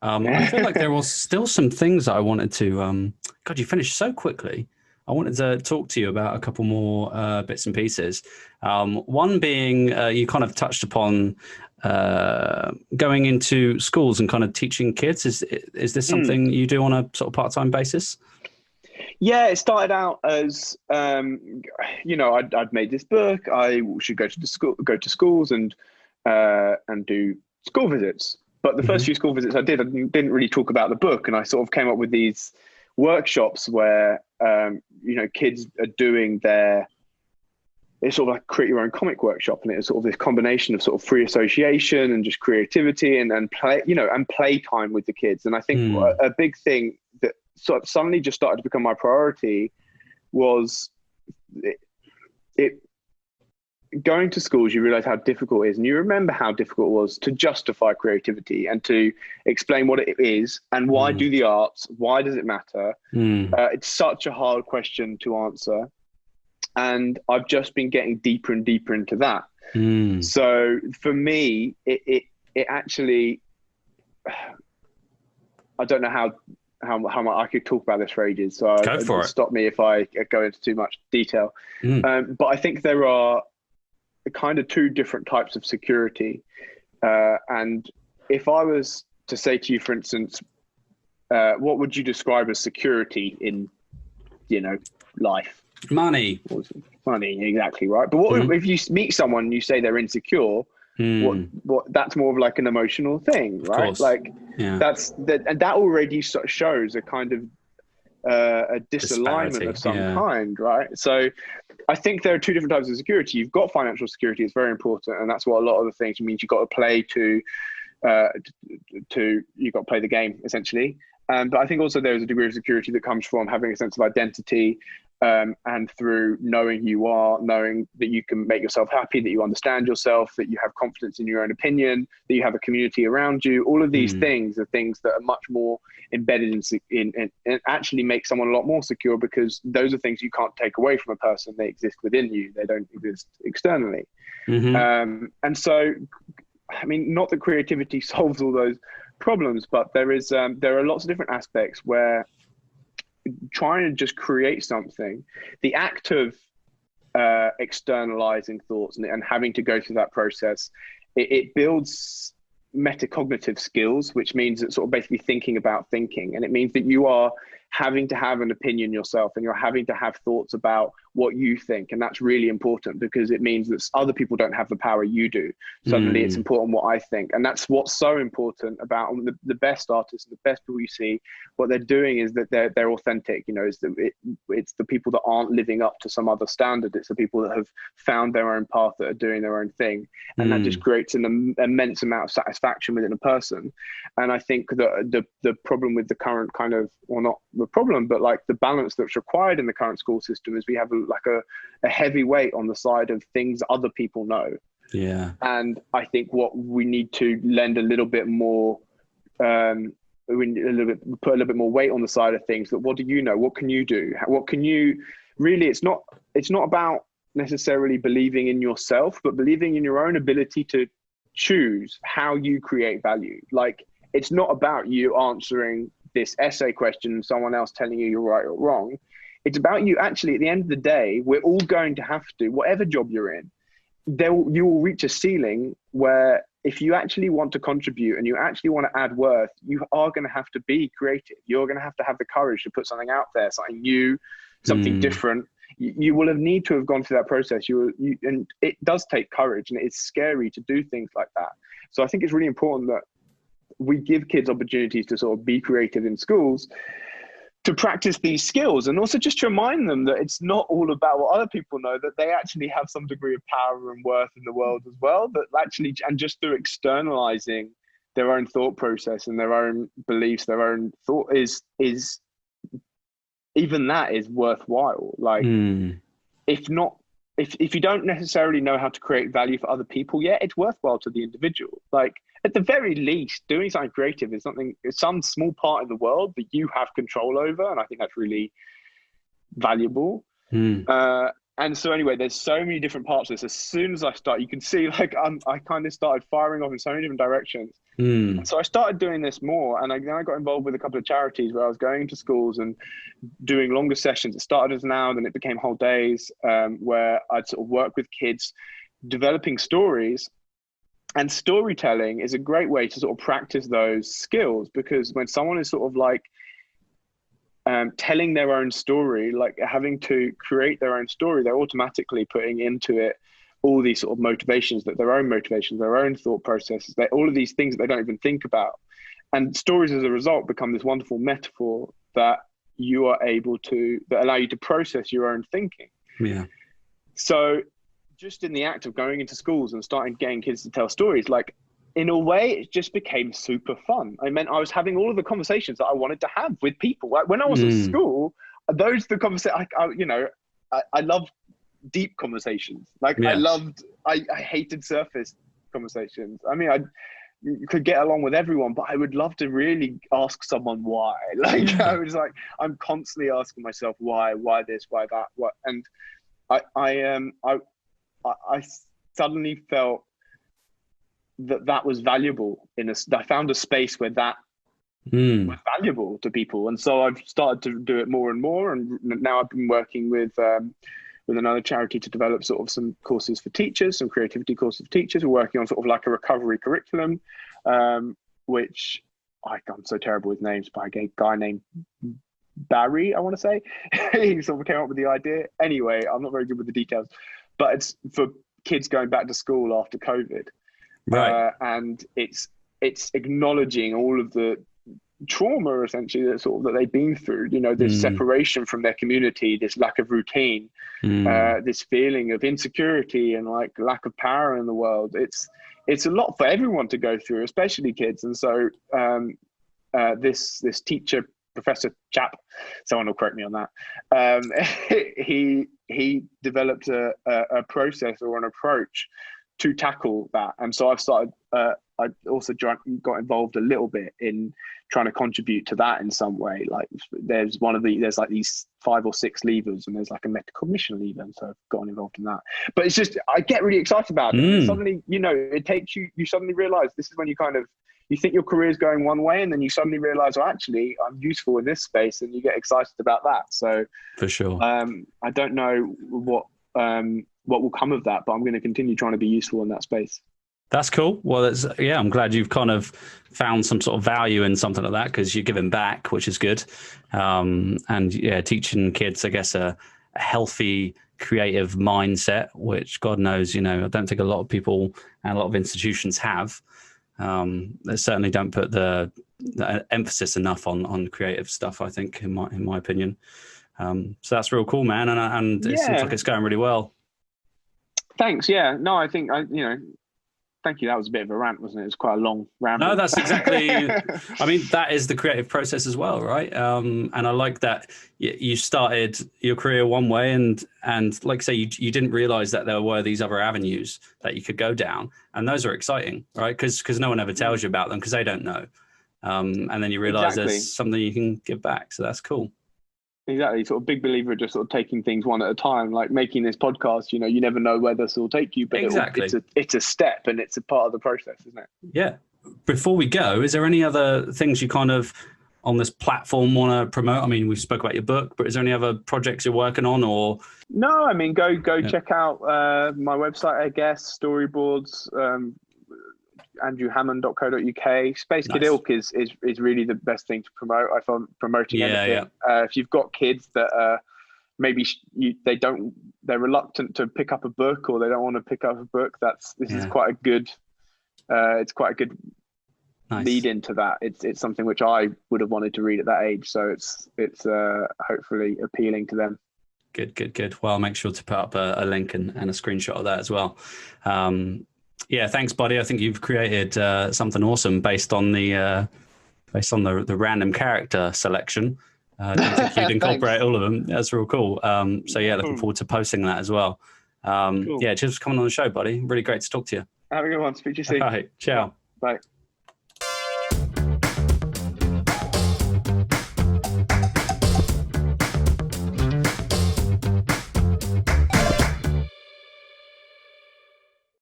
I feel like there was still some things that I wanted to. God, you finished so quickly. I wanted to talk to you about a couple more bits and pieces. One being you kind of touched upon going into schools and kind of teaching kids. Is this Mm. something you do on a sort of part-time basis? Yeah, it started out as I'd made this book. I should go to schools and do school visits. But the first Hmm. few school visits I didn't really talk about the book, and I sort of came up with these workshops where kids are doing their it's sort of like create your own comic workshop, and it's sort of this combination of sort of free association and just creativity and play, and play time with the kids. And I think Mm. a big thing that sort of suddenly just started to become my priority was it, it going to schools. You realize how difficult it is, and you remember how difficult it was to justify creativity and to explain what it is and why Mm. do the arts, why does it matter. Mm. It's such a hard question to answer, and I've just been getting deeper and deeper into that. Mm. So for me, it actually, I don't know how much I could talk about this for ages. So Go for it. stop me if I go into too much detail. Mm. But I think there are kind of two different types of security. And if I was to say to you, for instance, what would you describe as security in, life? Money. Money, exactly right. But what Mm. if you meet someone and you say they're insecure? Mm. What that's more of like an emotional thing, Of right? course. Like Yeah. that's that, and that already shows a kind of a disalignment Disparity. of some Yeah. kind, right? So I think there are two different types of security. You've got financial security; it's very important, and that's what a lot of the things means. You've got to play uh, you've got to play the game essentially. But I think also there's a degree of security that comes from having a sense of identity, and through knowing who you are, knowing that you can make yourself happy, that you understand yourself, that you have confidence in your own opinion, that you have a community around you. All of these Mm. things are things that are much more embedded in actually make someone a lot more secure, because those are things you can't take away from a person. They exist within you. They don't exist externally. Hmm. And so, I mean, not that creativity solves all those problems, but there are lots of different aspects where trying to just create something, the act of externalizing thoughts and having to go through that process, it builds metacognitive skills, which means it's sort of basically thinking about thinking. And it means that you are having to have an opinion yourself, and you're having to have thoughts about what you think. And that's really important, because it means that other people don't have the power you do. Suddenly it's Mm. important what I think. And that's what's so important about the best artists and the best people you see. What they're doing is that they're authentic. It's the people that aren't living up to some other standard. It's the people that have found their own path, that are doing their own thing. And that just Mm. creates an immense amount of satisfaction within a person. And I think that the problem with the current kind of, well, not the problem, but like the balance that's required in the current school system, is we have a heavy weight on the side of things other people know. Yeah. And I think what we need to lend a little bit more, we need put a little bit more weight on the side of things. That what do you know? What can you do? What can you really? It's not about necessarily believing in yourself, but believing in your own ability to choose how you create value. Like, it's not about you answering this essay question and someone else telling you you're right or wrong. It's about you actually, at the end of the day, we're all going to have to, whatever job you're in, you will reach a ceiling where if you actually want to contribute and you actually want to add worth, you are going to have to be creative. You're going to have the courage to put something out there, something new, something Mm. different. You will have need to have gone through that process. And it does take courage, and it's scary to do things like that. So I think it's really important that we give kids opportunities to sort of be creative in schools, to practice these skills, and also just to remind them that it's not all about what other people know, that they actually have some degree of power and worth in the world as well. That actually, and just through externalizing their own thought process and their own beliefs, their own thought is even that is worthwhile. Like, Mm. if not, if you don't necessarily know how to create value for other people yet, it's worthwhile to the individual. Like, at the very least, doing something creative is some small part in the world that you have control over, and I think that's really valuable. Mm. And so anyway, there's so many different parts of this. As soon as I start, you can see like I kind of started firing off in so many different directions. So I started doing this more, and then I got involved with a couple of charities where I was going to schools and doing longer sessions. It started as an hour, then it became whole days, where I'd sort of work with kids developing stories. And storytelling is a great way to sort of practice those skills, because when someone is sort of like telling their own story, like having to create their own story, they're automatically putting into it all these sort of motivations, their own thought processes, all of these things that they don't even think about. And stories as a result become this wonderful metaphor that you are able to, that allow you to process your own thinking. Yeah. So just in the act of going into schools and starting getting kids to tell stories, like in a way, it just became super fun. I meant I was having all of the conversations that I wanted to have with people. Like when I was at school, those the conversations, I love deep conversations. Like I hated surface conversations. I mean, you could get along with everyone, but I would love to really ask someone why. Like I was like, I'm constantly asking myself why this, why that, what, and I suddenly felt that was valuable. I found a space where that was valuable to people, and so I've started to do it more and more. And now I've been working with another charity to develop sort of some courses for teachers, some creativity courses for teachers. We're working on sort of like a recovery curriculum, which I'm so terrible with names, but I get a guy named Barry, I want to say. He sort of came up with the idea. Anyway, I'm not very good with the details, but it's for kids going back to school after COVID. Right. And it's acknowledging all of the trauma essentially that they've been through, this separation from their community, this lack of routine, this feeling of insecurity and like lack of power in the world. It's a lot for everyone to go through, especially kids. And so this teacher, professor chap, someone will correct me on that, he developed a process or an approach to tackle that. And so I also got involved a little bit in trying to contribute to that in some way. Like there's like these 5 or 6 levers, and there's like a metacognition lever, and so I've gotten involved in that. But it's just, I get really excited about it. And suddenly, it takes you suddenly realize this is when you think your career is going one way, and then you suddenly realize, oh, actually I'm useful in this space, and you get excited about that. So for sure, I don't know what will come of that, but I'm going to continue trying to be useful in that space. That's cool. Well, I'm glad you've kind of found some sort of value in something like that, because you're giving back, which is good. And teaching kids, I guess, a healthy, creative mindset, which God knows, I don't think a lot of people and a lot of institutions have. They certainly don't put the emphasis enough on creative stuff, I think, in my opinion. So that's real cool, man. And it seems like it's going really well. Thanks. Yeah. No, I think thank you. That was a bit of a rant, wasn't it? It was quite a long rant. No, that's exactly. I mean, that is the creative process as well, right? And I like that you started your career one way, and like I say, you didn't realize that there were these other avenues that you could go down, and those are exciting, right? Because no one ever tells you about them, because they don't know. And then you realize there's something you can give back. So that's cool. Exactly. Sort of big believer of just sort of taking things one at a time, like making this podcast, you never know where this will take you, but it's a step, and it's a part of the process, isn't it? Yeah. Before we go, is there any other things you kind of on this platform want to promote? I mean, we spoke about your book, but is there any other projects you're working on, or? No, I mean, go check out my website, I guess, storyboards, andrewhammond.co.uk. Space Kid Ilk is really the best thing to promote. I found promoting anything. If you've got kids that maybe they're reluctant to pick up a book, or they don't want to pick up a book, this is quite a good nice lead into that. It's something which I would have wanted to read at that age, so it's hopefully appealing to them. Good. Well, I'll make sure to put up a link and a screenshot of that as well. Yeah, thanks, buddy. I think you've created something awesome based on the random character selection. I don't think you'd incorporate all of them. That's real cool. So yeah, looking forward to posting that as well. Cool. Yeah, cheers for coming on the show, buddy. Really great to talk to you. Have a good one. Speak to you soon. All right, ciao. Bye.